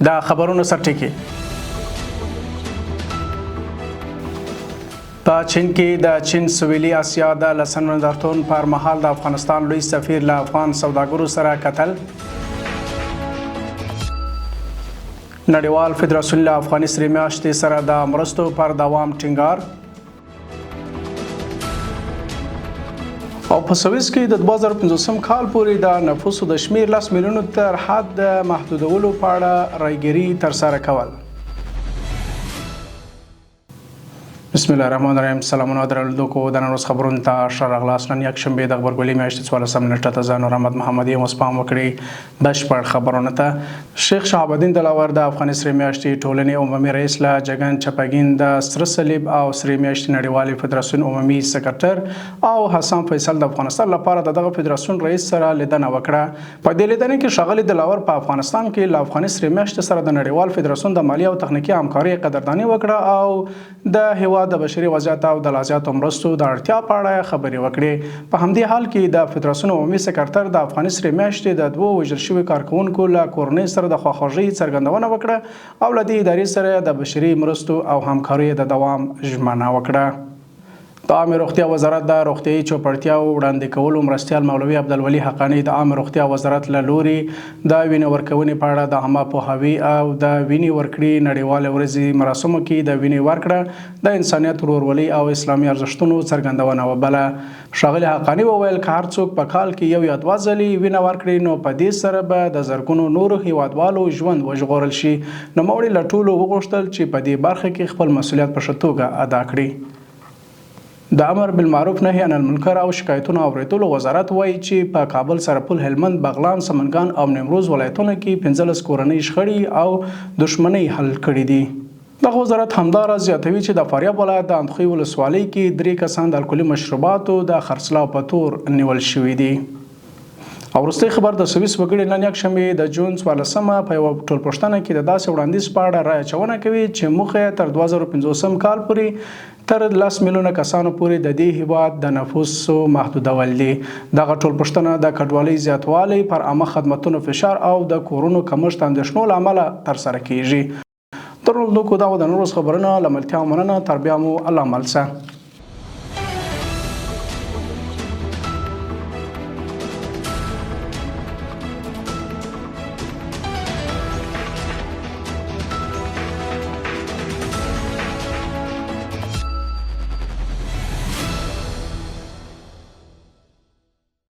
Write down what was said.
د خبرونو سرټکی په چین کې د چین سویلي اسیا د لسن مندرتون پر مهال د افغانستان لوی سفیر له افغان سوداګرو سره کتل. نړیوال فدراسیون له افغاني سرې میاشتې سره د مرستو پر دوام ټینګار. او په سویس کې د 2015 کال پورې د نفوسو د شمیر 10 میلیونو تر حد محدودولو په اړه رایګیري ترسره کول. بسم الله الرحمن الرحیم. سلامونه درلودونکو د نن ورځ خبرونو ته ښه راغلاست. نن یکشنبه د خبرګولۍ میاشتې 14 نیټه ته زه نور احمد محمدي هم سپام وکړي بشپړ خبرونه ته. شیخ شهاب الدین دلاور د افغاني سرې میاشتې ټولنې عمومي رئیس له جګن چپګین د سره صلیب او سرې میاشتې نړیوالې فدراسیون عمومي سکرټر او حسن فیصل د افغانستان لپاره دغه فدراسیون رئیس سره لیدنه وکړه. په دې لیدنه کې ښاغلي دلاور په افغانستان کې له افغاني سرې میاشتې سره د نړیوال فدراسیون د مالي او تخنیکي همکارۍ قدرداني وکړه او د هیواد د بشري وضعیت او د لازماتو مرستو د اړتیا په اړه خبرې وکړې. په همدې حال کې د فدراسیون عمومي سکرټر د افغاني سرې میاشتې د 2 وژل شوي کارکوونکو له کورنۍ سره د خواخوږۍ څرګندونه وکړه او له دې ادارې سره د بشري مرستو او همکارۍ د دوام ژمنه وکړه. د عامه روغتیا وزارت د روغتیايي چوپړتیاو وړاندې کولو مرستیال مولوي عبدالولي حقانی د عامه روغتیا وزارت له لوري د وینې ورکونې په اړه د عامه پوهاوي او د وینې ورکړې نړیوالې ورځې مراسمو کې د وینې ورکړه د انسانیت، ورورولۍ او اسلامي ارزښتونو څرګندونه وبله. ښاغلي حقانی وویل که هر څوک په کال کې یو یا دوه ځلې وینه ورکړي نو په دې سره به د زرګونو نورو هیوادوالو ژوند وژغورل شي. نوموړي له ټولو وغوښتل چې په دې برخه کې خپل مسؤلیت په ښه توګه ادا کړي. د امر بالمعروف نهي عن المنکر او شکایتونو اوریدلو وزارت وایي چې په کابل، سرپل، هلمند، بغلان، سمنګان او نیمروز ولایتونو کې 15 کورنۍ شخړې او دښمنۍ حل کړي دي. دغه وزارت همداراز زیاتوي چې د فاریاب ولایت د اندخوی ولسوالۍ کې 3 کسان د الکولي مشروباتو د خرڅلاو په تور نیول شوي دي. او وروستی خبر د سویس وګړي نن یکشنبه د جون 14 په یوه ټولپوښتنه کې د داسې وړاندیز په اړه رایه اچونه کوي چې موخه تر 2015 کال پورې تر 10 میلیونه کسانو پورې د دې هیواد د نفوسو محدودول دي. دغه ټولپوښتنه د کډوالۍ زیاتوالی پر عامه خدماتو فشار او د کورونو کمښت اندېښنو له امله ترسره کیږي. درنو دا و د نن ورځ خبرونه له ملتیا مننه. تر بیا مو الله مل شه.